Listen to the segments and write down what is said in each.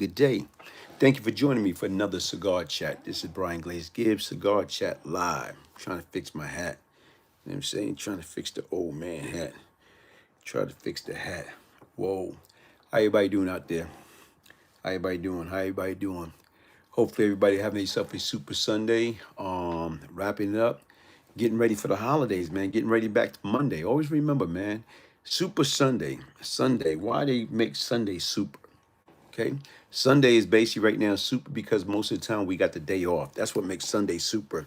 good day. Thank you for joining me for another Cigar Chat. This is Brian Glaze Gibbs, Cigar Chat Live. Trying to fix my hat. You know what I'm saying? Trying to fix the old man hat. Try to fix the hat. Whoa. How everybody doing out there? How everybody doing? How everybody doing? Hopefully everybody having themselves a super Sunday. Wrapping it up. Getting ready for the holidays, man. Getting ready back to Monday. Always remember, man. Super Sunday. Sunday. Why they make Sunday super? Okay. Sunday is basically right now super because most of the time we got the day off. That's what makes Sunday super.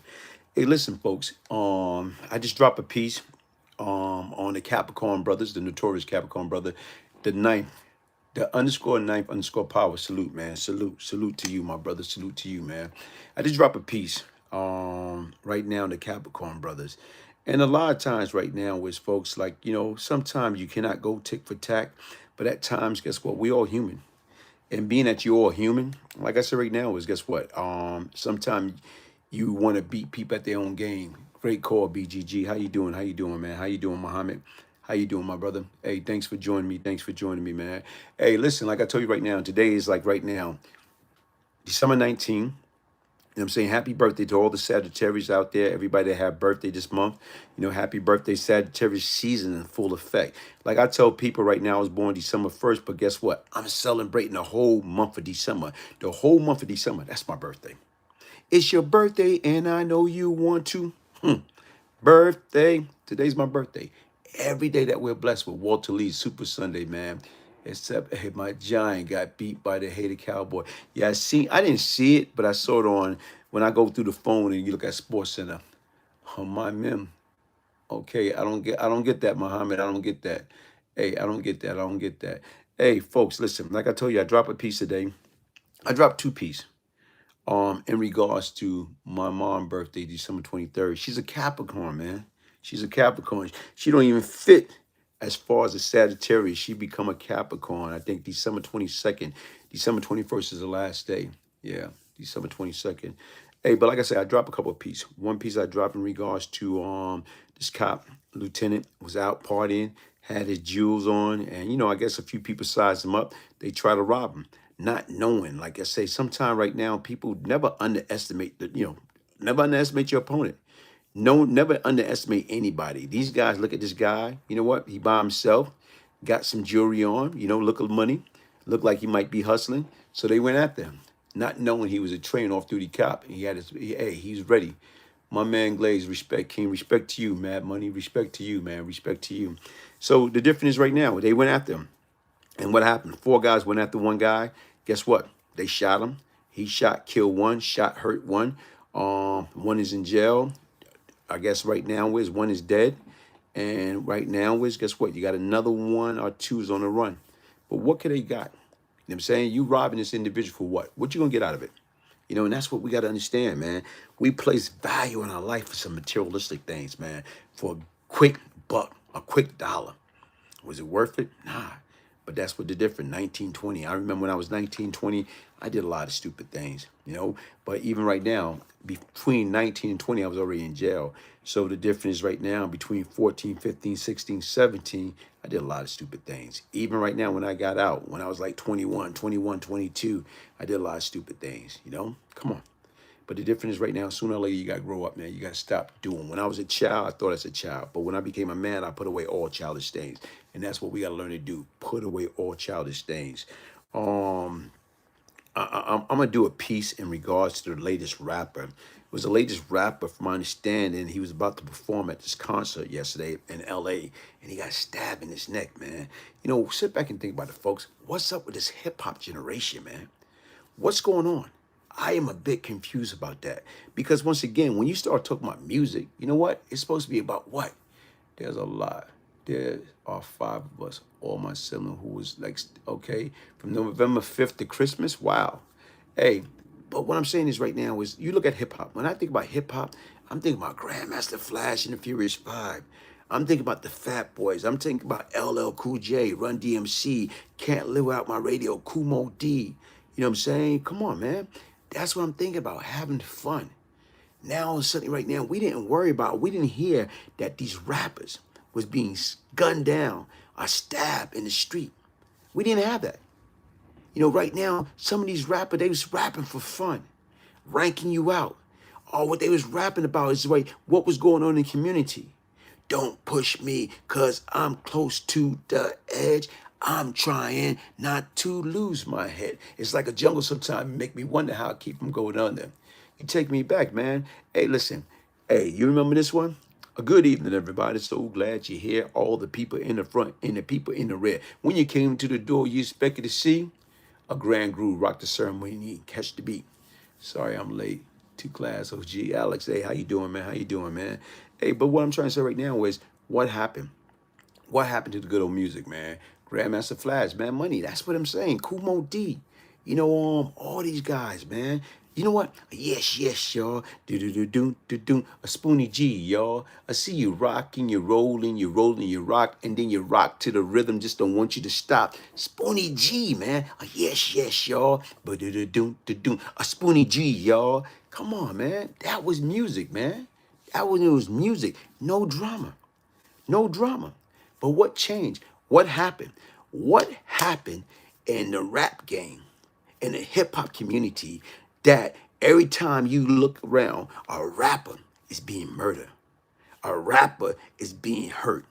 Hey, listen, folks. I just dropped a piece on the Capricorn brothers, the notorious Capricorn brother, the ninth, the underscore ninth underscore power. Salute, man. Salute to you, my brother. Salute to you, man. I just dropped a piece right now, the Capricorn brothers. And a lot of times right now with folks, like, sometimes you cannot go tick for tack, but at times, guess what? We all human. And being that you're all human, like I said right now, is guess what? Sometimes you want to beat people at their own game. Great call, BGG. How you doing? How you doing, man? How you doing, Muhammad? How you doing, my brother? Hey, thanks for joining me. Thanks for joining me, man. Hey, listen, like I told you right now, today is like right now, December 19th. You know what I'm saying? Happy birthday to all the Sagittarius out there. Everybody that have birthday this month. Happy birthday, Sagittarius season in full effect. Like I tell people right now, I was born December 1st, but guess what? I'm celebrating the whole month of December. The whole month of December, that's my birthday. It's your birthday, and I know you want to. Birthday. Today's my birthday. Every day that we're blessed with Walter Lee's Super Sunday, man. Except hey, my giant got beat by the hated cowboy. Yeah, I didn't see it, but I saw it on when I go through the phone and you look at Sports Center. Oh my mem. Okay, I don't get that, Muhammad. I don't get that. Hey, I don't get that. I don't get that. Hey, folks, listen, like I told you, I dropped a piece today. I dropped two pieces in regards to my mom's birthday, December 23rd. She's a Capricorn, man. She's a Capricorn. She don't even fit as far as a Sagittarius. She become a Capricorn. I think December 22nd. December 21st is the last day. Yeah, December 22nd. Hey, but like I said, I dropped a couple of pieces. One piece I dropped in regards to this cop lieutenant was out partying, had his jewels on, and I guess a few people sized him up. They try to rob him, not knowing. Like I say, sometime right now, people never underestimate never underestimate your opponent. No, never underestimate anybody. These guys look at this guy. You know what? He by himself, got some jewelry on. Look at money, look like he might be hustling. So they went after him, not knowing he was a trained off-duty cop. He had he's ready. My man Glaze, respect, King, respect to you, Mad Money, respect to you, man, respect to you. So the difference is right now, they went after him. And what happened? Four guys went after one guy. Guess what? They shot him. He shot, killed one, shot, hurt one. One is in jail. I guess right now one is dead. And right now guess what? You got another one or two's on the run. But what could they got? You know what I'm saying? You robbing this individual for what? What you gonna get out of it? And that's what we got to understand, man. We place value in our life for some materialistic things, man. For a quick buck, a quick dollar. Was it worth it? Nah. But that's what the difference, 1920. I remember when I was 1920, I did a lot of stupid things, But even right now, between 19 and 20, I was already in jail. So the difference right now, between 14, 15, 16, 17, I did a lot of stupid things. Even right now, when I got out, when I was like 21, 22, I did a lot of stupid things, Come on. But the difference is right now, sooner or later, you got to grow up, man. You got to stop doing. When I was a child, I thought as a child. But when I became a man, I put away all childish things. And that's what we got to learn to do. Put away all childish things. I'm going to do a piece in regards to the latest rapper. It was the latest rapper, from my understanding. He was about to perform at this concert yesterday in L.A. And he got stabbed in his neck, man. Sit back and think about it, folks. What's up with this hip-hop generation, man? What's going on? I am a bit confused about that. Because once again, when you start talking about music, you know what? It's supposed to be about what? There's a lot. There are 5 of us, all my siblings, who was like, okay, from November 5th to Christmas. Wow. Hey, but what I'm saying is right now is you look at hip hop. When I think about hip hop, I'm thinking about Grandmaster Flash and the Furious 5. I'm thinking about the Fat Boys. I'm thinking about LL Cool J, Run DMC, Can't Live Without My Radio, Kumo D. You know what I'm saying? Come on, man. That's what I'm thinking about, having fun. Now, suddenly right now, we didn't hear that these rappers was being gunned down or stabbed in the street. We didn't have that. You know, right now, some of these rappers, they was rapping for fun, ranking you out. All what they was rapping about is like what was going on in the community. Don't push me because I'm close to the edge. I'm trying not to lose my head. It's like a jungle sometimes. Make me wonder how I keep from going under. You take me back, man. Hey, listen. Hey, you remember this one? A good evening, everybody. So glad you're here. All the people in the front and the people in the rear. When you came to the door, you expected to see a grand groove rock the ceremony, catch the beat. Sorry, I'm late to class. OG Alex, hey, how you doing, man? How you doing, man? Hey, but what I'm trying to say right now is what happened? What happened to the good old music, man? Grandmaster Flash, man, money. That's what I'm saying. Kumo D. You know, all these guys, man. You know what? Yes, yes, y'all. Do do do do do do. A Spoonie G, y'all. I see you rocking, you rolling, you rock, and then you rock to the rhythm. Just don't want you to stop. Spoonie G, man. Yes, yes, y'all. But do do do do do. A Spoonie G, y'all. Come on, man. That was music, man. That was, it was music. No drama. No drama. But what changed? What happened? What happened in the rap game, in the hip hop community, that every time you look around, a rapper is being murdered, a rapper is being hurt?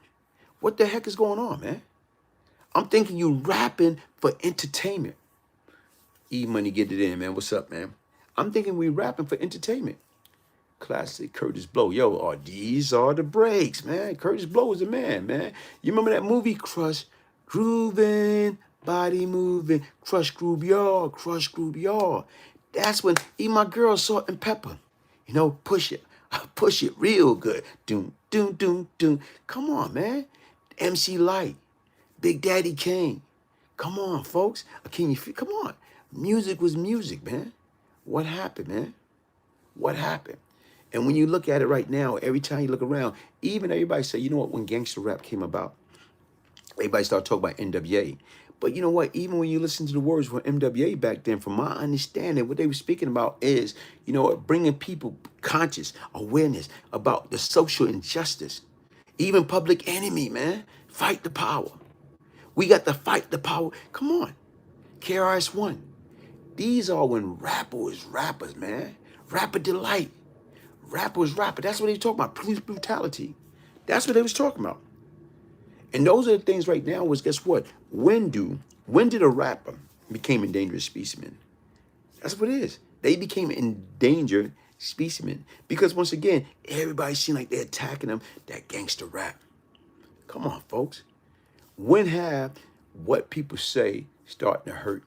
What the heck is going on, man? I'm thinking you rapping for entertainment. E Money, get it in, man. What's up, man? I'm thinking we rapping for entertainment. Classic Curtis Blow. Yo, these are the breaks, man. Curtis Blow is the man, man. You remember that movie, Crush? Grooving, body moving, Crush Groove, y'all, Crush Groove, y'all. That's when even my girl Salt and Pepper, you know, push it real good. Doom, doom, doom, doom. Come on, man. MC Light, Big Daddy Kane. Come on, folks. Can you feel? Come on. Music was music, man. What happened, man? What happened? And when you look at it right now, every time you look around, even everybody say, you know what, when gangster rap came about, everybody started talking about NWA. But you know what, even when you listen to the words from NWA back then, from my understanding, what they were speaking about is, you know, bringing people conscious awareness about the social injustice. Even Public Enemy, man, fight the power. We got to fight the power. Come on, KRS-One. These are when rapper was rappers, man. Rapper Delight. Rapper was rapper. That's what they talking about. Police brutality. That's what they was talking about. And those are the things right now was, guess what? When did a rapper became a dangerous specimen? That's what it is. They became endangered specimen. Because once again, everybody seemed like they're attacking them, that gangster rap. Come on, folks. When have what people say starting to hurt?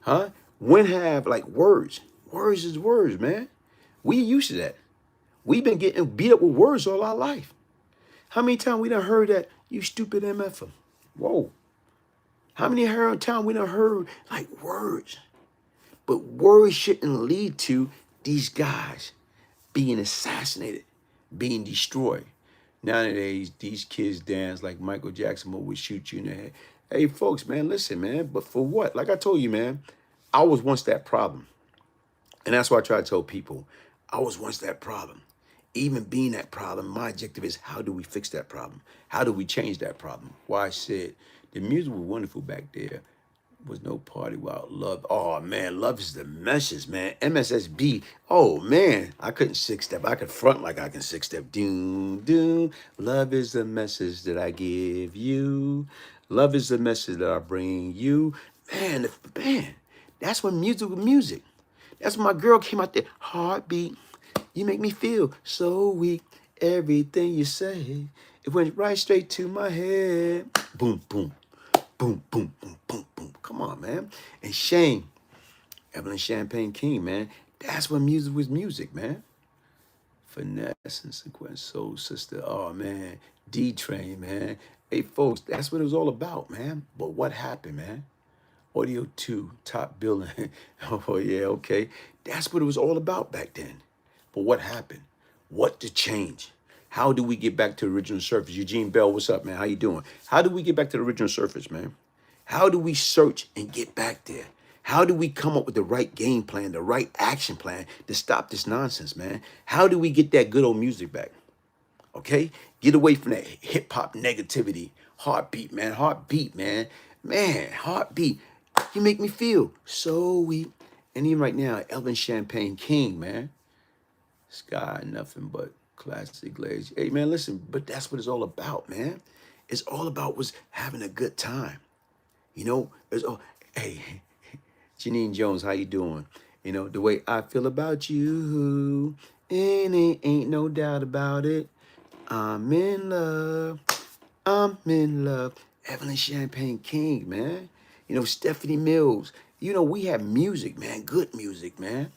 Huh? When have like words? Words is words, man. We used to that. We've been getting beat up with words all our life. How many times we done heard that, you stupid MFer? Whoa. How many times we done heard like words? But words shouldn't lead to these guys being assassinated, being destroyed. Nowadays, these kids dance like Michael Jackson would shoot you in the head. Hey, folks, man, listen, man. But for what? Like I told you, man, I was once that problem. And that's why I try to tell people, I was once that problem. Even being that problem, my objective is how do we fix that problem? How do we change that problem? Why I said the music was wonderful back there. Was no party without love. Oh man, love is the message, man. MSSB. Oh man, I couldn't six step. I could front like I can six step. Doom, doom. Love is the message that I give you. Love is the message that I bring you. Man, man, that's when music was music. That's when my girl came out there. Heartbeat. You make me feel so weak. Everything you say, it went right straight to my head. Boom, boom, boom, boom, boom, boom, boom. Come on, man. And Shane, Evelyn Champagne King, man. That's when music was music, man. Finesse and Sequence Soul Sister. Oh, man. D-Train, man. Hey, folks, that's what it was all about, man. But what happened, man? Audio 2, top billing. Oh, yeah, okay. That's what it was all about back then. But what happened? What to change? How do we get back to the original surface? Eugene Bell, what's up, man? How you doing? How do we get back to the original surface, man? How do we search and get back there? How do we come up with the right game plan, the right action plan to stop this nonsense, man? How do we get that good old music back? Okay? Get away from that hip-hop negativity. Heartbeat, man. Heartbeat, man. Man, heartbeat. You make me feel so weak. And even right now, Elvin Champagne King, man. Sky, nothing but classic glaze. Hey, man, listen, but that's what it's all about, man. It's all about was having a good time. You know, it's all, hey, Janine Jones, how you doing? You know, the way I feel about you, and ain't no doubt about it. I'm in love. I'm in love. Evelyn Champagne King, man. You know, Stephanie Mills. You know, we have music, man. Good music, man.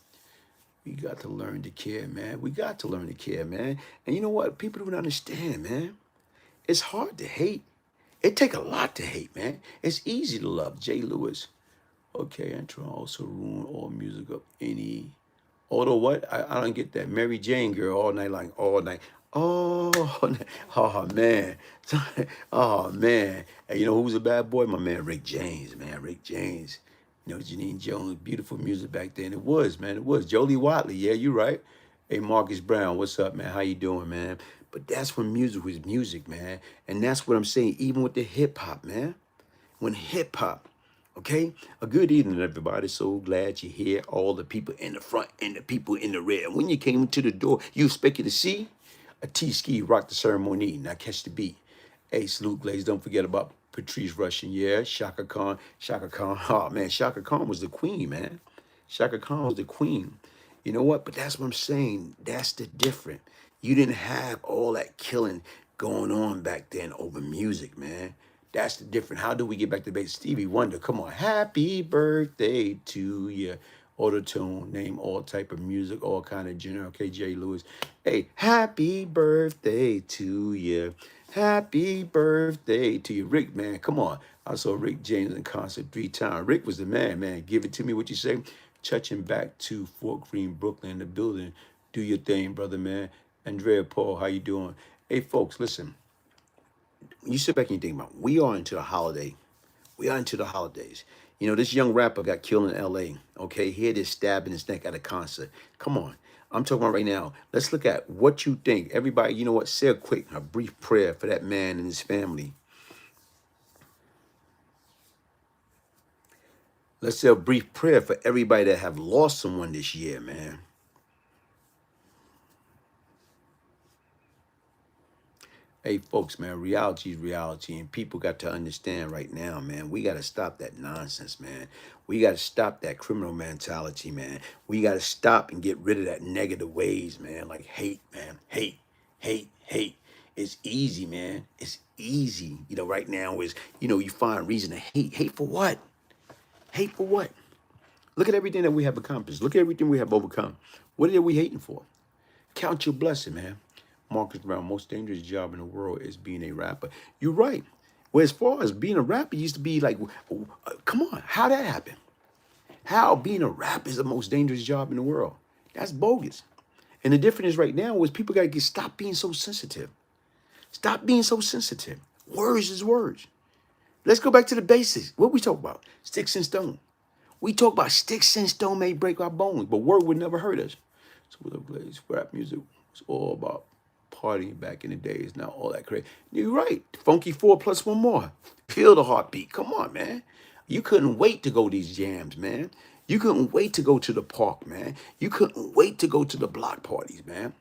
We got to learn to care, man. We got to learn to care, man. And you know what? People don't understand, man. It's hard to hate. It take a lot to hate, man. It's easy to love. Jay Lewis. Okay, and try also ruin all music of any. Although what? I don't get that. Mary Jane girl all night, like all night. Oh, oh man. Oh man. And you know who's a bad boy? My man Rick James, man. Rick James. You know, Janine Jones, beautiful music back then. It was, man. It was. Jolie Watley, yeah, you right. Hey, Marcus Brown, what's up, man? How you doing, man? But that's when music was music, man. And that's what I'm saying, even with the hip hop, man. When hip hop, okay? A good evening, everybody. So glad you're here. All the people in the front and the people in the rear. And when you came to the door, you expected to see a T-Ski rock the ceremony. Now catch the beat. Hey, salute Glaze. Don't forget about Patrice Russian. Yeah, Shaka Khan. Shaka Khan. Oh, man, Shaka Khan was the queen, man. Shaka Khan was the queen. You know what? But that's what I'm saying. That's the difference. You didn't have all that killing going on back then over music, man. That's the difference. How do we get back to base? Stevie Wonder, come on. Happy birthday to you. Auto-tune, name all type of music, all kind of genre. Okay, Jay Lewis. Hey, happy birthday to you. Happy birthday to you. Rick, man, come on. I saw Rick James in concert 3 times. Rick was the man, man. Give it to me, what you say. Touching back to Fort Greene, Brooklyn, the building. Do your thing, brother, man. Andrea Paul, how you doing? Hey, folks, listen. You sit back and you think about it. We are into the holiday. We are into the holidays. You know, this young rapper got killed in LA. Okay, he had his stab in his neck at a concert. Come on. I'm talking about right now. Let's look at what you think. Everybody, you know what? Say a brief prayer for that man and his family. Let's say a brief prayer for everybody that have lost someone this year, man. Hey, folks, man, reality is reality, and people got to understand right now, man. We got to stop that nonsense, man. We got to stop that criminal mentality, man. We got to stop and get rid of that negative ways, man. Like hate, man. Hate, hate, hate. It's easy, man. It's easy. You know, right now is, you know, you find reason to hate. Hate for what? Hate for what? Look at everything that we have accomplished. Look at everything we have overcome. What are we hating for? Count your blessing, man. Marcus Brown, most dangerous job in the world is being a rapper. You're right. Well, as far as being a rapper used to be like, come on, how that happen? How being a rapper is the most dangerous job in the world? That's bogus. And the difference is right now is people got to stop being so sensitive. Stop being so sensitive. Words is words. Let's go back to the basics. What we talk about? Sticks and stone. We talk about sticks and stone may break our bones, but word would never hurt us. So with a Glaze, rap music was all about partying back in the days, not all that crazy. You're right. Funky 4 plus 1 more. Feel the heartbeat. Come on, man. You couldn't wait to go to these jams, man. You couldn't wait to go to the park, man. You couldn't wait to go to the block parties, man.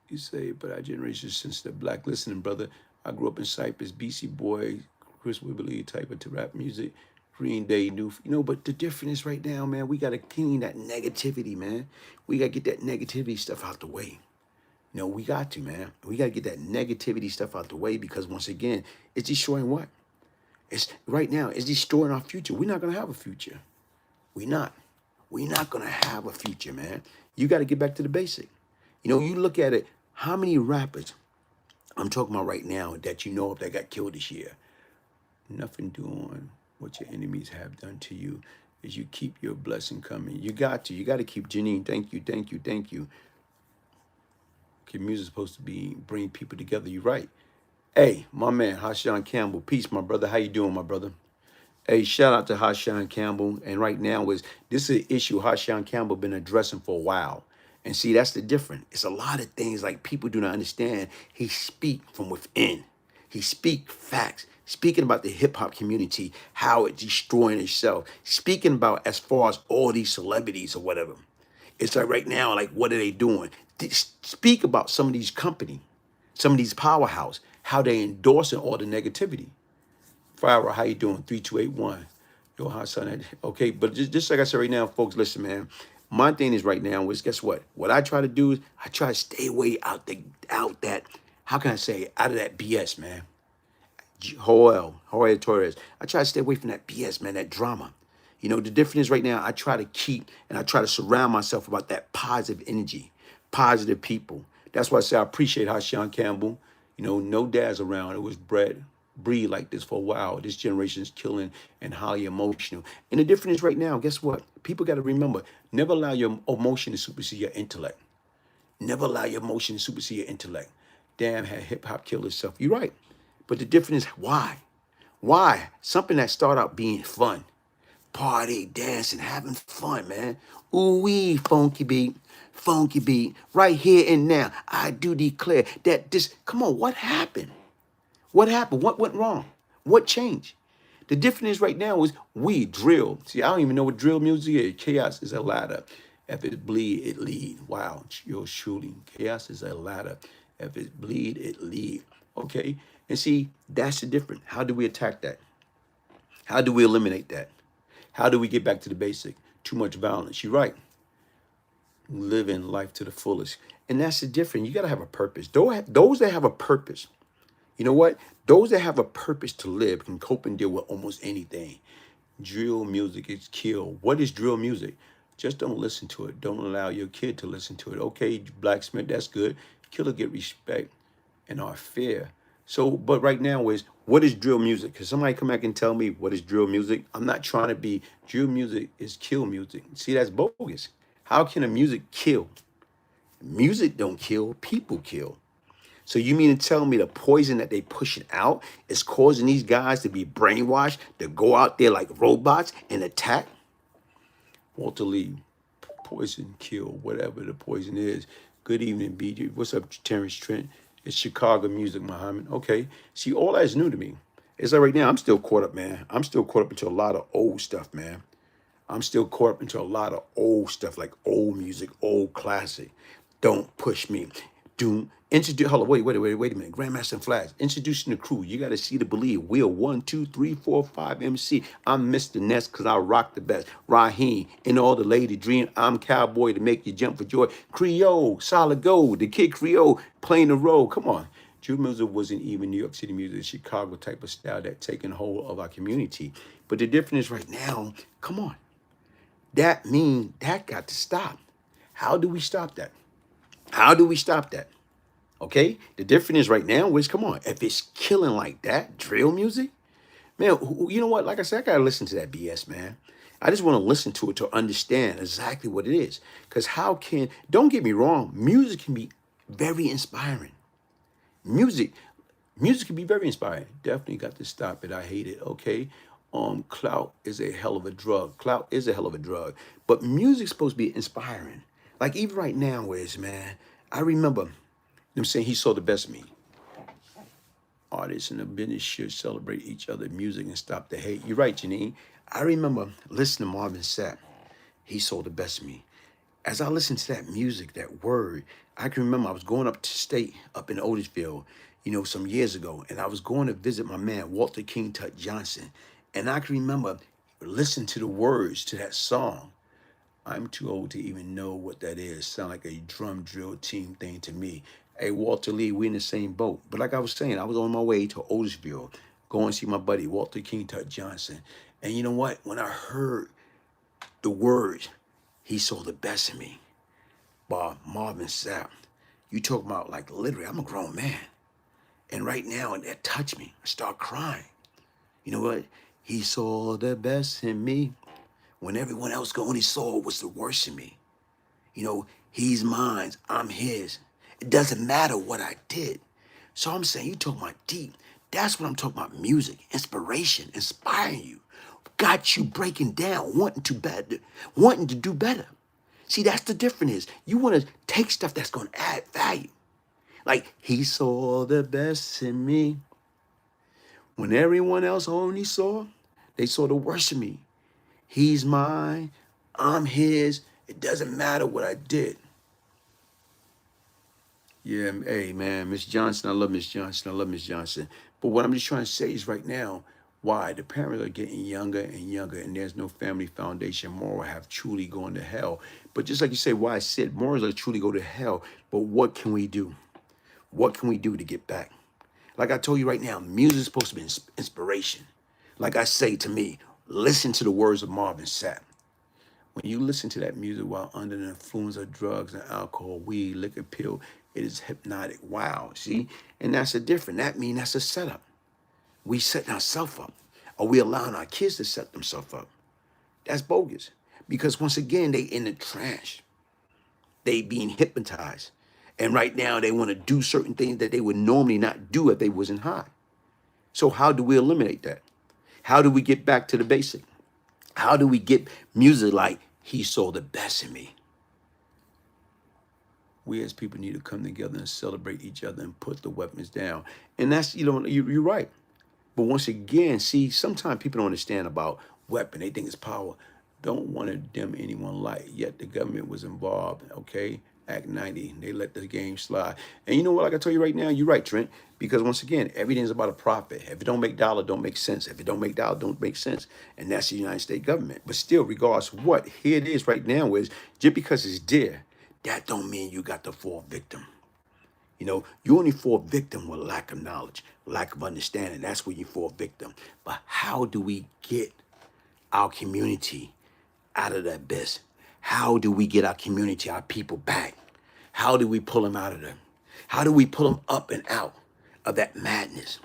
You say, but our generation since the black listening, brother. I grew up in Cyprus, BC boy, Chris Wibberly type of to rap music. Green Day, new, you know, but the difference is right now, man, we got to clean that negativity, man. We got to get that negativity stuff out the way. You know, we got to, man. We got to get that negativity stuff out the way because once again, it's destroying what? It's right now, it's destroying our future. We're not going to have a future. We're not. We're not going to have a future, man. You got to get back to the basic. You know, you look at it, how many rappers I'm talking about right now that you know of that got killed this year? Nothing doing what your enemies have done to you is you keep your blessing coming. You got to keep Janine. Thank you, thank you, thank you. Okay, music's supposed to be bring people together. You're right. Hey, my man, Hashan Campbell. Peace, my brother. How you doing, my brother? Hey, shout out to Hashan Campbell. And right now this is an issue Hashan Campbell been addressing for a while. And see, that's the difference. It's a lot of things like people do not understand. He speak from within. He speak facts, speaking about the hip hop community, how it's destroying itself, speaking about as far as all these celebrities or whatever. It's like right now, like what are they doing? Speak about some of these companies, some of these powerhouse, how they endorsing all the negativity. Farrah, how you doing? 3281. Yo, hi, son. Okay, but just like I said right now, folks, listen, man. My thing is right now is guess what? What I try to do is I try to stay away out that, how can I say, out of that BS, man. Jorge Torres. I try to stay away from that BS, man, that drama. You know, the difference is right now, I try to keep and I try to surround myself about that positive energy, positive people. That's why I say I appreciate how Sean Campbell, you know, no dad's around. It was breed like this for a while. This generation is killing and highly emotional. And the difference is right now, guess what? People got to remember, never allow your emotion to supersede your intellect. Never allow your emotion to supersede your intellect. Damn, had hip hop killed itself. You're right. But the difference is why? Why? Something that started out being fun. Party, dancing, having fun, man. Ooh wee, funky beat, right here and now. I do declare that this, come on, what happened? What happened? What went wrong? What changed? The difference right now is we drill. See, I don't even know what drill music is. Chaos is a ladder. If it bleed, it lead. Wow, you're shooting. Chaos is a ladder. If it bleed, it lead. Okay, and see, that's the difference. How do we attack that? How do we eliminate that? How do we get back to the basic? Too much violence. You're right. Living life to the fullest. And that's the difference. You got to have a purpose. Those that have a purpose, you know what? Those that have a purpose to live can cope and deal with almost anything. Drill music is kill. What is drill music? Just don't listen to it. Don't allow your kid to listen to it. Okay, blacksmith, that's good. Killer get respect and our fear. So, but right now is, what is drill music? Because somebody come back and tell me what is drill music. I'm not trying to be, drill music is kill music. See, that's bogus. How can a music kill? Music don't kill, people kill. So you mean to tell me the poison that they pushing out is causing these guys to be brainwashed, to go out there like robots and attack? Walter Lee, poison kill, whatever the poison is. Good evening, BJ. What's up, Terrence Trent? It's Chicago music, Muhammad. Okay. See, all that's new to me. It's like right now, I'm still caught up, man. I'm still caught up into a lot of old stuff, man. I'm still caught up into a lot of old stuff, like old music, old classic. Don't push me. Hold on, wait a minute. Grandmaster and Flash, introducing the crew. You got to see to believe. We're 1, 2, 3, 4, 5 MC. I'm Mr. Ness because I rock the best. Raheem and all the lady dream. I'm cowboy to make you jump for joy. Creole, solid gold. The kid Creole playing the role. Come on. Drill music wasn't even New York City music, Chicago type of style that taken hold of our community. But the difference is right now, come on. That means that got to stop. How do we stop that? How do we stop that? Okay? The difference is right now is, come on, if it's killing like that, drill music, man, you know what? Like I said, I got to listen to that BS, man. I just want to listen to it to understand exactly what it is. Because don't get me wrong, music can be very inspiring. Music can be very inspiring. Definitely got to stop it. I hate it. Okay. Clout is a hell of a drug. Clout is a hell of a drug. But music's supposed to be inspiring. Like even right now is, man, I remember them saying he saw the best of me. Artists in the business should celebrate each other's music and stop the hate. You're right, Janine. I remember listening to Marvin Sapp. He saw the best of me. As I listened to that music, that word, I can remember I was going up to state up in Otisville, you know, some years ago, and I was going to visit my man, Walter King Tut Johnson. And I can remember listening to the words to that song. I'm too old to even know what that is. Sound like a drum drill team thing to me. Hey, Walter Lee, we in the same boat. But like I was saying, I was on my way to Otisville, going to see my buddy, Walter King Tut Johnson. And you know what? When I heard the words, he saw the best in me, by Marvin Sapp. You talk about like literally, I'm a grown man. And right now, and that touched me. I start crying. You know what? He saw the best in me. When everyone else only saw was the worst in me. You know, he's mine, I'm his. It doesn't matter what I did. So I'm saying, you talking about deep. That's what I'm talking about, music, inspiration, inspiring you. Got you breaking down, wanting to do better. See, that's the difference is, you want to take stuff that's going to add value. Like, he saw the best in me. When everyone else only saw, they saw the worst of me. He's mine, I'm his. It doesn't matter what I did. Yeah, hey man, Miss Johnson, I love Miss Johnson. I love Miss Johnson. But what I'm just trying to say is right now, why the parents are getting younger and younger, and there's no family foundation. Moral have truly gone to hell. But just like you say, why I said morals are truly go to hell. But what can we do? What can we do to get back? Like I told you right now, music is supposed to be inspiration. Like I say to me, listen to the words of Marvin Sapp. When you listen to that music while under the influence of drugs and alcohol, weed, liquor, pill, it is hypnotic. Wow, see? And that's a different. That means that's a setup. We setting ourselves up. Are we allowing our kids to set themselves up? That's bogus. Because once again, they in the trash. They being hypnotized. And right now they want to do certain things that they would normally not do if they wasn't high. So how do we eliminate that? How do we get back to the basic? How do we get music like he saw the best in me? We as people need to come together and celebrate each other and put the weapons down. And that's, you're right. But once again, see, sometimes people don't understand about weapon. They think it's power. Don't want to dim anyone light. Yet the government was involved, okay? Act 90, they let the game slide. And you know what, like I tell you right now, you're right, Trent. Because once again, everything's about a profit. If it don't make dollar, don't make sense. If it don't make dollar, don't make sense. And that's the United States government. But still, regardless of what, here it is right now is, just because it's there, that don't mean you got to fall victim. You only fall victim with lack of knowledge, lack of understanding. That's where you fall victim. But how do we get our community out of that abyss? How do we get our community, our people back? How do we pull them out of them? How do we pull them up and out of that madness?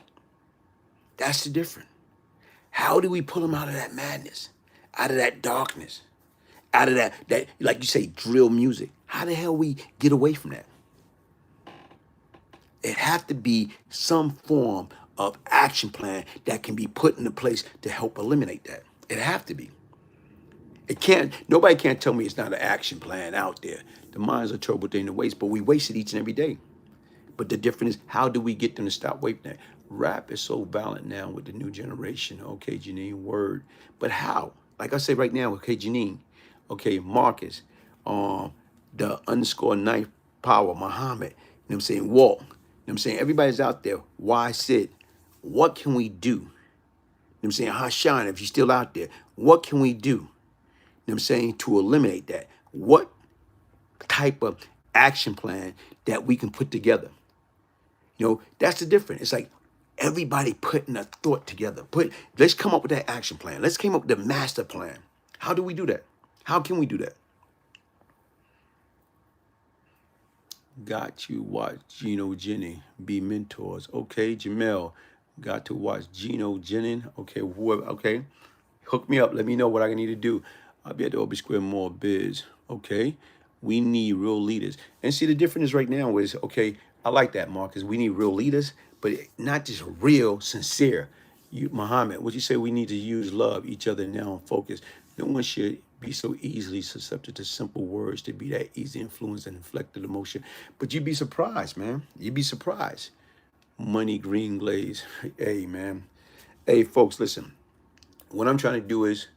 That's the difference. How do we pull them out of that madness, out of that darkness, out of that like you say, drill music? How the hell we get away from that? It have to be some form of action plan that can be put into place to help eliminate that. It have to be. Nobody can't tell me it's not an action plan out there. The mind's a terrible thing to waste, but we waste it each and every day. But the difference is, how do we get them to stop wasting that? Rap is so violent now with the new generation. Okay, Janine, word. But how? Like I say right now, okay, Janine, okay, Marcus, the _9 power, Muhammad, you know what I'm saying, Walt, you know what I'm saying, everybody's out there. Why Sid? What can we do? You know what I'm saying, Hashan, if you're still out there, what can we do? You know what I'm saying, to eliminate that? What type of action plan that we can put together? That's the difference. It's like everybody putting a thought together. Let's come up with that action plan. Let's come up with the master plan. How do we do that? How can we do that? Got to watch Gino Jennings be mentors. Okay, Jamel, got to watch Gino Jennings. Okay, whoever. Okay, hook me up. Let me know what I need to do. I'll be at the Obi Square Mall Biz. Okay, we need real leaders. And see, the difference right now is, okay, I like that, Marcus. We need real leaders, but not just real, sincere. Muhammad, what you say? We need to use love, each other now, and focus. No one should be so easily susceptible to simple words, to be that easy influence and inflected emotion. But you'd be surprised, man. You'd be surprised. Money Green Glaze. Hey, man. Hey, folks, listen. What I'm trying to do is,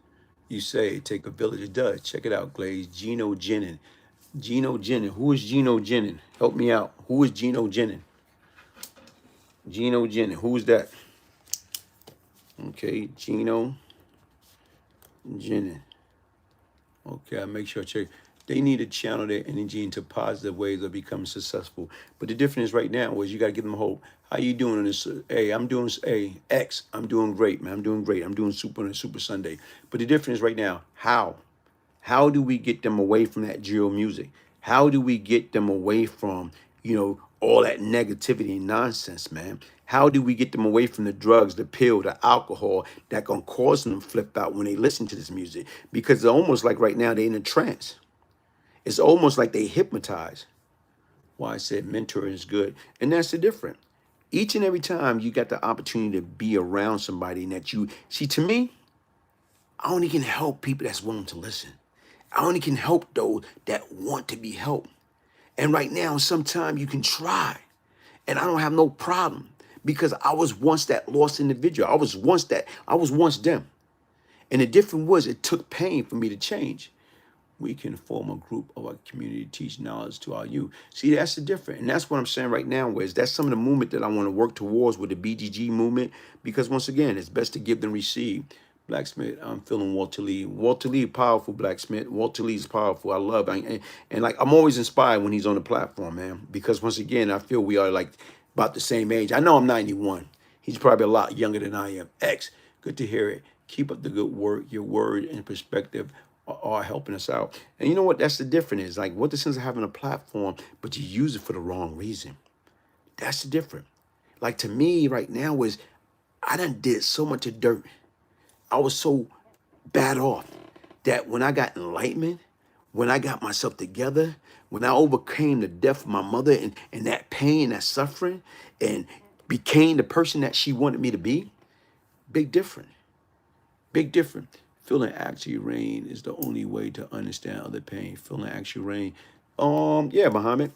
you say, take a village. It does. Check it out, Glaze. Gino Jennings. Gino Jennings. Who is Gino Jennings? Help me out. Who is Gino Jennings? Gino Jennings. Who's that? Okay, Gino Jennings. Okay, I make sure I check. They need to channel their energy into positive ways of becoming successful. But the difference right now is you got to give them hope. How you doing on this? Hey, I'm doing, X. I'm doing great, man. I'm doing great. I'm doing super on a Super Sunday. But the difference right now, how? How do we get them away from that drill music? How do we get them away from, all that negativity and nonsense, man? How do we get them away from the drugs, the pill, the alcohol that gonna cause them to flip out when they listen to this music? Because it's almost like right now they're in a trance. It's almost like they hypnotized. Why I said mentoring is good. And that's the difference. Each and every time you got the opportunity to be around somebody that you see, to me, I only can help people that's willing to listen. I only can help those that want to be helped. And right now, sometimes you can try. And I don't have no problem because I was once that lost individual. I was once them. And the difference was it took pain for me to change. We can form a group of our community to teach knowledge to our youth. See, that's the difference. And that's what I'm saying right now, is that's some of the movement that I want to work towards with the BGG movement, because once again, it's best to give than receive. Blacksmith, I'm feeling Walter Lee. Walter Lee, powerful blacksmith. Walter Lee is powerful. I love it. And like, I'm always inspired when he's on the platform, man, because once again, I feel we are like about the same age. I know I'm 91. He's probably a lot younger than I am. X, good to hear it. Keep up the good work. Your word and perspective are helping us out. And you know what? That's the difference. Is like, what the sense of having a platform, but you use it for the wrong reason. That's the difference. Like, to me right now is, I done did so much of dirt. I was so bad off that when I got enlightenment, when I got myself together, when I overcame the death of my mother and that pain, that suffering, and became the person that she wanted me to be, big difference. Big difference. Feeling actually rain is the only way to understand other pain. Feeling actual rain. Yeah, Muhammad.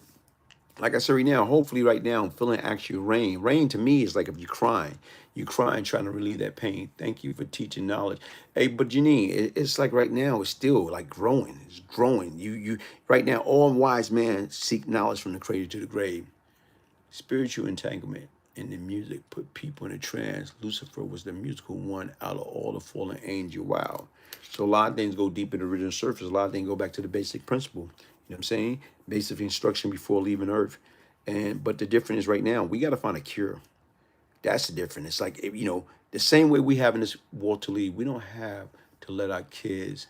Like I said right now, hopefully right now I'm feeling actual rain. Rain to me is like if you're crying. You're crying, trying to relieve that pain. Thank you for teaching knowledge. Hey, but Janine, it's like right now it's still like growing. It's growing. You right now, all wise man seek knowledge from the cradle to the grave. Spiritual entanglement in the music put people in a trance. Lucifer was the musical one out of all the fallen angels. Wow. So a lot of things go deep in the original surface. A lot of things go back to the basic principle. You know what I'm saying? Basic instruction before leaving Earth. But the difference is right now, we got to find a cure. That's the difference. It's like, the same way we have in this war to lead, we don't have to let our kids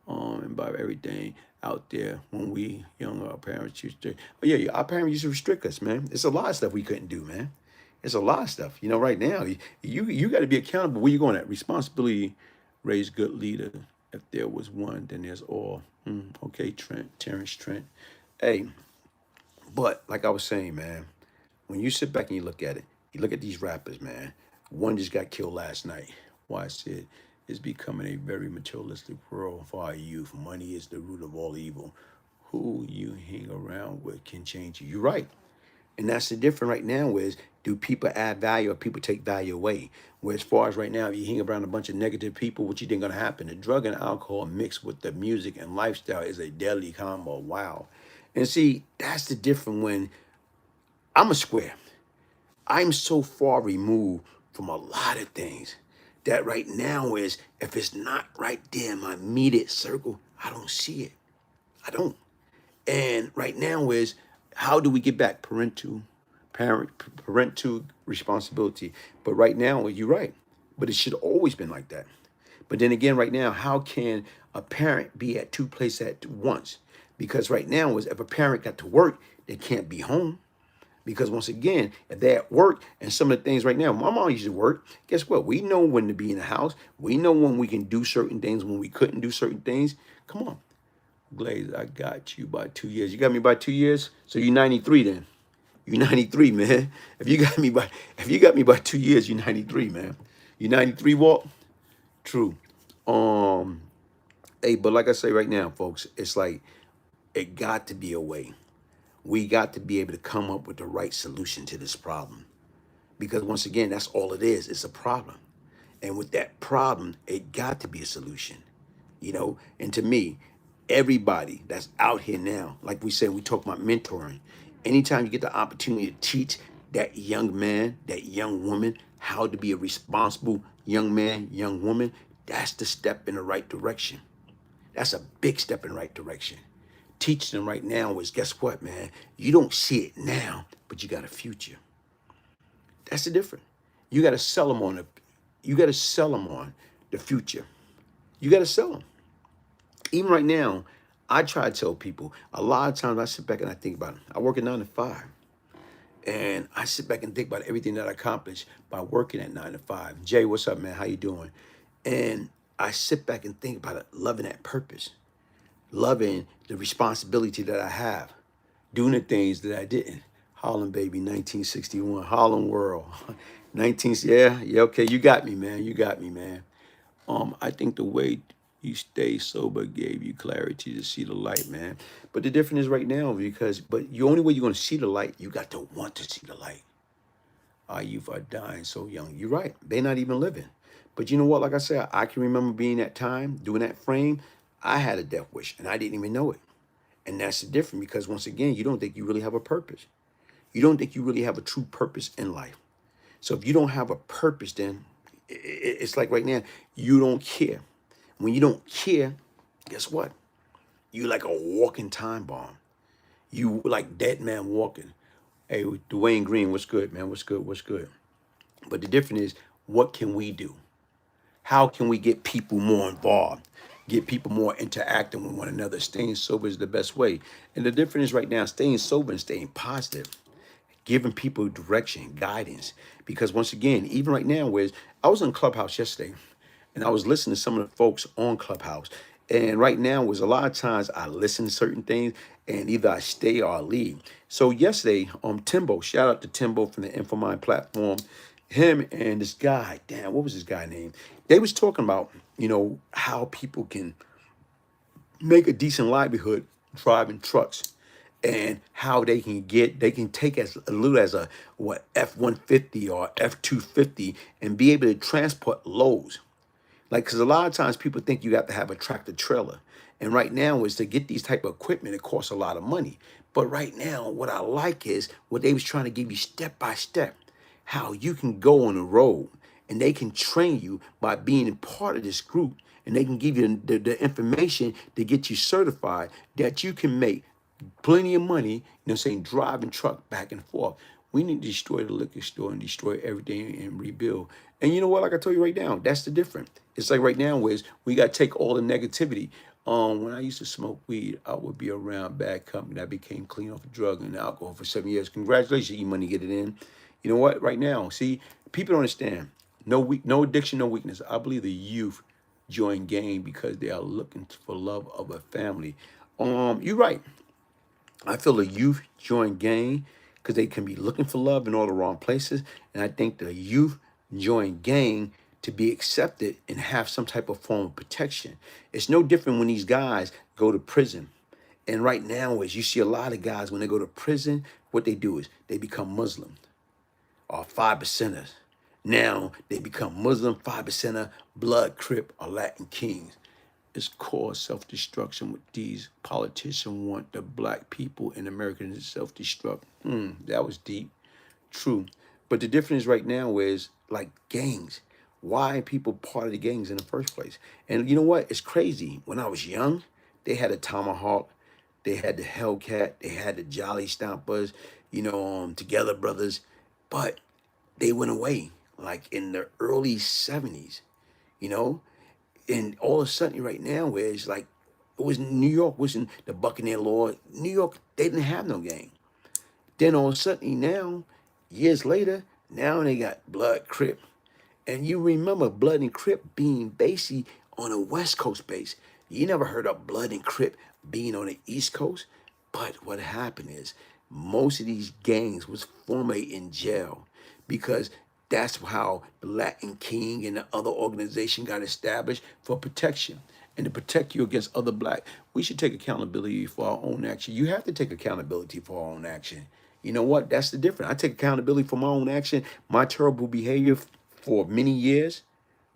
and by everything out there when we young. Our parents used to, our parents used to restrict us, man. It's a lot of stuff we couldn't do, man. It's a lot of stuff. Right now, you got to be accountable. Where you going at? Responsibility, raise good leader. If there was one, then there's all. Okay, Terrence Trent. Hey, but like I was saying, man, when you sit back and you look at these rappers, man. One just got killed last night. Why I said it's becoming a very materialistic world for our youth. Money is the root of all evil. Who you hang around with can change you. You're right. And that's the difference right now is, do people add value or people take value away? Where as far as right now, if you hang around a bunch of negative people, what you think gonna happen? The drug and alcohol mixed with the music and lifestyle is a deadly combo. Wow. And see, that's the difference when I'm a square. I'm so far removed from a lot of things that right now is, if it's not right there in my immediate circle, I don't see it. I don't. And right now is, how do we get back parental responsibility? But right now, you're right. But it should always been like that. But then again, right now, how can a parent be at two places at once? Because right now is, if a parent got to work, they can't be home. Because once again, if they're at work, and some of the things right now, my mom used to work, guess what? We know when to be in the house. We know when we can do certain things, when we couldn't do certain things. Come on. Glaze, I got you by 2 years. You got me by 2 years? So you're 93 then. You're 93, man. If you got me by 2 years, you're 93, man. You 93, Walt? True. Hey, but like I say right now, folks, it's like, it got to be a way. We got to be able to come up with the right solution to this problem. Because once again, that's all it is. It's a problem. And with that problem, it got to be a solution. And to me, everybody that's out here now, like we said, we talk about mentoring. Anytime you get the opportunity to teach that young man, that young woman, how to be a responsible young man, young woman, that's the step in the right direction. That's a big step in the right direction. Teaching them right now is, guess what, man? You don't see it now, but you got a future. That's the difference. You got to sell them on the future. You got to sell them. Even right now, I try to tell people, a lot of times I sit back and I think about it. I work at 9 to 5. And I sit back and think about everything that I accomplished by working at 9 to 5. Jay, what's up, man? How you doing? And I sit back and think about it, loving that purpose, loving the responsibility that I have, doing the things that I didn't. Harlem, baby, 1961, Harlem World. Yeah, okay, you got me, man. I think the way you stay sober gave you clarity to see the light, man. But the difference is right now, but the only way you're going to see the light, you got to want to see the light. Our youth are dying so young. You're right. They're not even living. But you know what? Like I said, I can remember being that time, doing that frame. I had a death wish and I didn't even know it. And that's the difference because once again, you don't think you really have a purpose. You don't think you really have a true purpose in life. So if you don't have a purpose, then it's like right now, you don't care. When you don't care, guess what? You like a walking time bomb. You like dead man walking. Hey, Dwayne Green, what's good, man? What's good? What's good? But the difference is, what can we do? How can we get people more involved? Get people more interacting with one another. Staying sober is the best way. And the difference is right now, staying sober and staying positive, giving people direction, guidance. Because once again, even right now, whereas I was in Clubhouse yesterday and I was listening to some of the folks on Clubhouse. And right now was a lot of times I listen to certain things and either I stay or I leave. So yesterday, Timbo, shout out to Timbo from the Infomind platform. Him and this guy, damn, what was this guy name? They was talking about, how people can make a decent livelihood driving trucks and how they can take as little as a F-150 or F-250 and be able to transport loads. Like, because a lot of times people think you have to have a tractor trailer. And right now is to get these type of equipment, it costs a lot of money. But right now, what I like is what they was trying to give you step by step, how you can go on the road and they can train you by being a part of this group and they can give you the information to get you certified that you can make plenty of money, saying driving truck back and forth. We need to destroy the liquor store and destroy everything and rebuild. And you know what? Like I told you right now, that's the difference. It's like right now, Wiz, we got to take all the negativity. When I used to smoke weed, I would be around bad company. I became clean off of drug and alcohol for 7 years. Congratulations, E-Money, get it in. You know what? Right now, see, people don't understand. No addiction, no weakness. I believe the youth join gang because they are looking for love of a family. You're right. I feel the youth join gang because they can be looking for love in all the wrong places. And I think the youth join gang to be accepted and have some type of form of protection. It's no different when these guys go to prison. And right now, as you see a lot of guys, when they go to prison, what they do is they become Muslim or 5%ers. Now they become Muslim, 5%er, Blood, Crip, or Latin Kings. It's called self-destruction. What these politicians want the black people in America to self-destruct. That was deep. True. But the difference right now is like gangs. Why are people part of the gangs in the first place? And you know what? It's crazy. When I was young, they had a tomahawk, they had the Hellcat, they had the Jolly Stompers, Together Brothers, but they went away like in the early 70s, you know? And all of a sudden right now where it's like, it was New York, wasn't the Buccaneer Law. New York, they didn't have no gang. Then all of a sudden now, years later, now they got Blood, Crip. And you remember Blood and Crip being basically on a West Coast base. You never heard of Blood and Crip being on the East Coast. But what happened is most of these gangs was formed in jail because that's how the Latin King and the other organization got established for protection and to protect you against other black. We should take accountability for our own action. You have to take accountability for our own action. You know what? That's the difference. I take accountability for my own action, my terrible behavior for many years,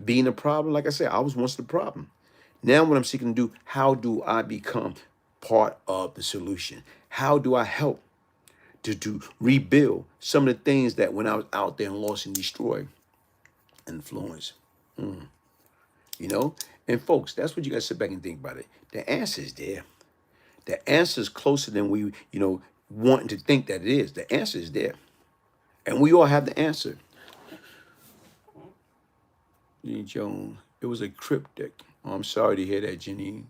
being a problem. Like I said, I was once the problem. Now what I'm seeking to do, how do I become part of the solution? How do I help to rebuild some of the things that when I was out there and lost and destroyed, influence, you know? And folks, that's what you got to sit back and think about it. The answer is there. The answer is closer than we, wanting to think that it is. The answer is there. And we all have the answer. Jenny Jones, it was a cryptic. Oh, I'm sorry to hear that, Jenny.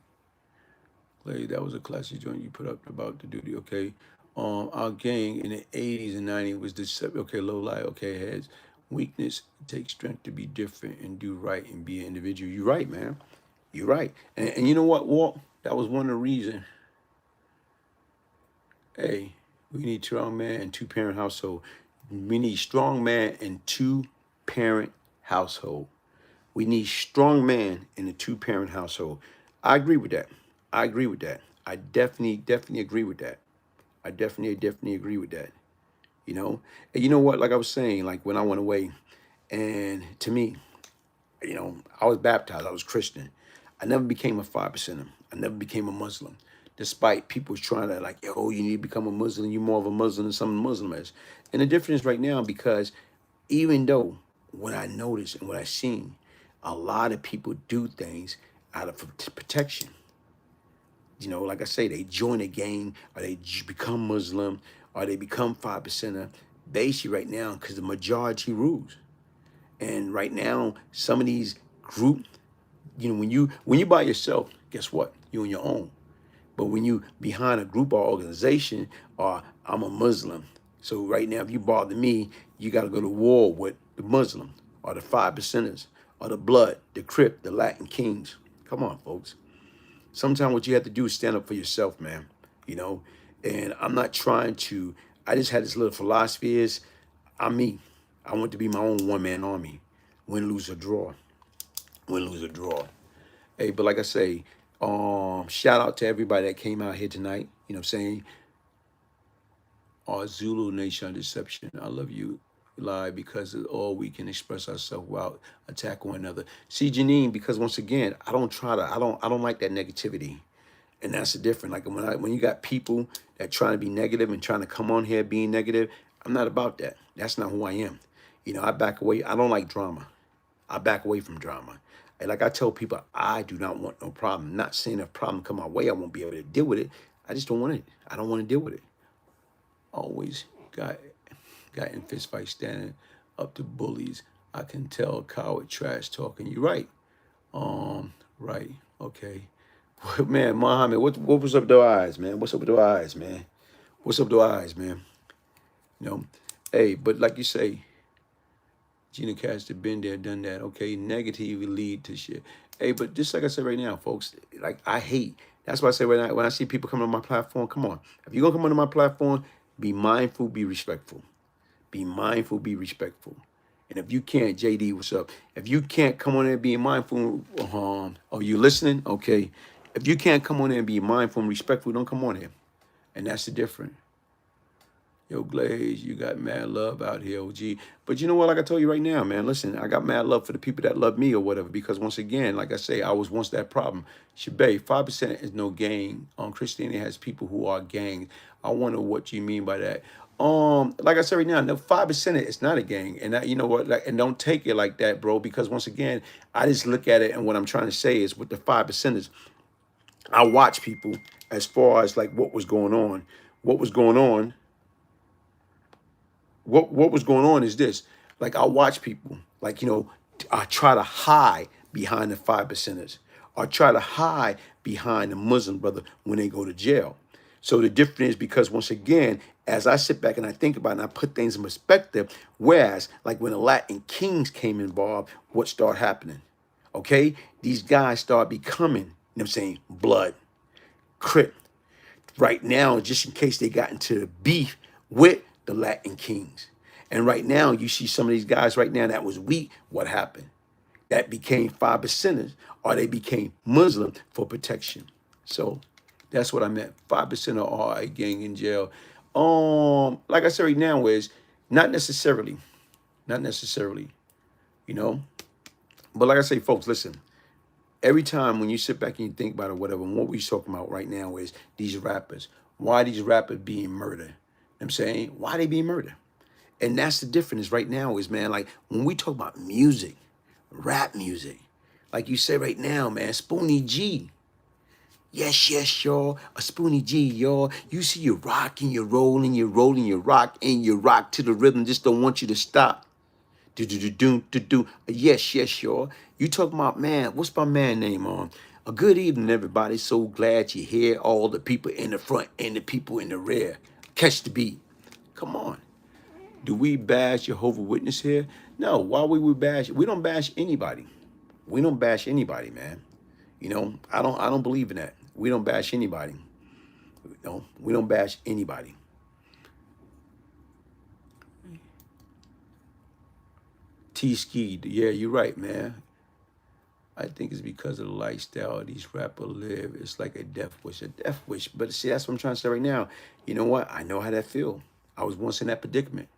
Clay, that was a classic joint you put up about the duty, okay? Our gang in the 80s and 90s was deceptive. Okay, low light, okay, heads. Weakness, it takes strength to be different and do right and be an individual. You're right, man. You're right. And you know what, Walt? That was one of the reasons. Hey, we need strong man and two-parent household. We need strong man and two-parent household. We need strong man in a two-parent household. I agree with that. I agree with that. I definitely agree with that. I definitely agree with that. you know. And you know what? Like I was saying, like when I went away, and to me, you know, I was baptized. I was Christian. I never became a 5%er. I never became a Muslim, despite people trying to like, yo, you need to become a Muslim. You're more of a Muslim than some Muslim is. And the difference right now, because even though what I noticed and what I seen, a lot of people do things out of protection. You know, like I say, they join a gang, or they become Muslim, or they become 5%er. Basically, right now, because the majority rules. And right now, some of these group, you know, when you by yourself, guess what? You're on your own. But when you behind a group or organization, or I'm a Muslim, so right now if you bother me, you got to go to war with the Muslim or the 5%ers or the Blood, the Crip, the Latin Kings. Come on, folks. Sometimes what you have to do is stand up for yourself, man. You know, and I'm not trying to. I just had this little philosophy: is I'm me. I want to be my own one-man army. Win, lose, or draw. Win, lose, or draw. Hey, but like I say, shout out to everybody that came out here tonight. You know what I'm saying? Our Zulu Nation Deception. I love you live because of all we can express ourselves without attack one another. See, Janine, because once again, I don't like that negativity. And that's the difference. Like when you got people that trying to be negative and trying to come on here being negative, I'm not about that. That's not who I am. You know, I back away. I don't like drama. I back away from drama. And like I tell people, I do not want no problem. Not saying if a problem come my way, I won't be able to deal with it. I just don't want it. I don't want to deal with it. Always got in fist fight standing up to bullies. I can tell coward trash talking. You right. Right. Okay. Man, Muhammad, what was up with their eyes, man? What's up with their eyes, man? What's up with their eyes, man? You know? Hey, but like you say, Gina Cash been there, done that. Okay, negative lead to shit. Hey, but just like I said right now, folks, like I hate. That's why I say when I see people coming on my platform, come on. If you're gonna come onto my platform, be mindful, be respectful. Be mindful, be respectful. And if you can't, JD, what's up? If you can't come on there and be mindful, are you listening? Okay. If you can't come on there and be mindful and respectful, don't come on here. And that's the difference. Yo, Glaze, you got mad love out here, OG. But you know what? Like I told you right now, man, listen, I got mad love for the people that love me or whatever. Because once again, like I say, I was once that problem. Shabay, 5% is no gang. Christianity has people who are gangs. I wonder what you mean by that. Like I said right now, no 5% is not a gang. And that, you know what, like, and don't take it like that, bro, because once again, I just look at it, and what I'm trying to say is with the 5%ers, I watch people as far as like what was going on. What was going on what was going on is this. Like I watch people, like, you know, I try to hide behind the 5%ers, or try to hide behind the Muslim brother when they go to jail. So the difference is because once again, as I sit back and I think about it and I put things in perspective, whereas like when the Latin Kings came involved, what started happening? Okay, these guys start becoming, you know what I'm saying, Blood, Crip. Right now, just in case they got into the beef with the Latin Kings. And right now, you see some of these guys right now that was weak. What happened? That became 5%ers, or they became Muslim for protection. So that's what I meant. 5% are a gang in jail. Like I said right now, is not necessarily, you know. But like I say, folks, listen. Every time when you sit back and you think about it, whatever, and what we're talking about right now is these rappers. Why these rappers being murdered? You know what I'm saying? Why they being murdered? And that's the difference right now is, man, like when we talk about music, rap music, like you say right now, man, Spoonie G. Yes, y'all. A Spoonie G, y'all. You see you rock and you roll and you roll and you rock and you rock to the rhythm. Just don't want you to stop. Do. Yes, y'all. You talking about, man, what's my man name on? A good evening, everybody. So glad you're here. All the people in the front and the people in the rear. Catch the beat. Come on. Do we bash Jehovah's Witness here? No. Why would we bash? We don't bash anybody. We don't bash anybody, man. You know, I don't believe in that. We don't bash anybody. No, we don't bash anybody. T-Ski, yeah, you're right, man. I think it's because of the lifestyle these rappers live. It's like a death wish, But see, that's what I'm trying to say right now. You know what? I know how that feel. I was once in that predicament.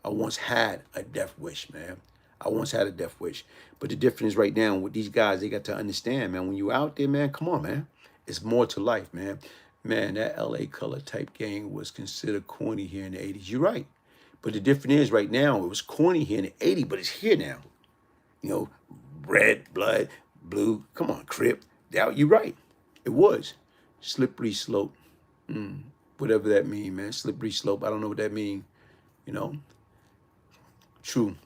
I once had a death wish, man. I once had a death wish. But the difference is right now with these guys, they got to understand, man, when you out there, man, come on, man. It's more to life, man. Man, that LA color type game was considered corny here in the 80s. You're right. But the difference is right now, it was corny here in the 80s, but it's here now. You know, red, blood, blue. Come on, Crip. You're right. It was. Slippery slope. Whatever that mean, man. Slippery slope. I don't know what that mean. You know, true.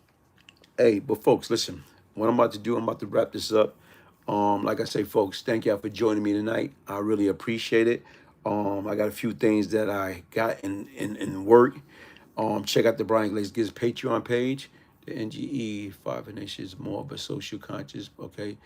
Hey, but folks, listen. What I'm about to do, I'm about to wrap this up. Like I say, folks, thank y'all for joining me tonight. I really appreciate it. I got a few things that I got in work. Check out the Brian Glaze Gibbs Patreon page. The NGE 5 Nations more of a social conscious. Okay.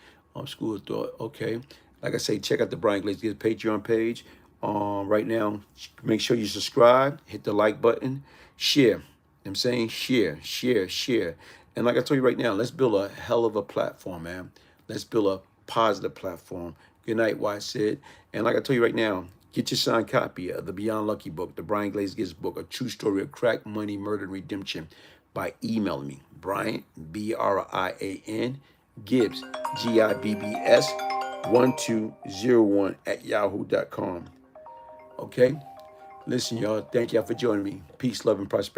School of thought. Okay. Like I say, check out the Brian Glaze Gibbs Patreon page. Right now, make sure you subscribe, hit the like button, share. I'm saying share, share, share. And like I told you right now, let's build a hell of a platform, man. Let's build a positive platform. Good night, why I said. And like I told you right now, get your signed copy of the Beyond Lucky book, the Brian Glaze Gibbs book, A True Story of Crack, Money, Murder, and Redemption by emailing me, Brian, Brian, Gibbs, Gibbs, 1201 at yahoo.com. Okay? Listen, y'all. Thank y'all for joining me. Peace, love, and prosperity.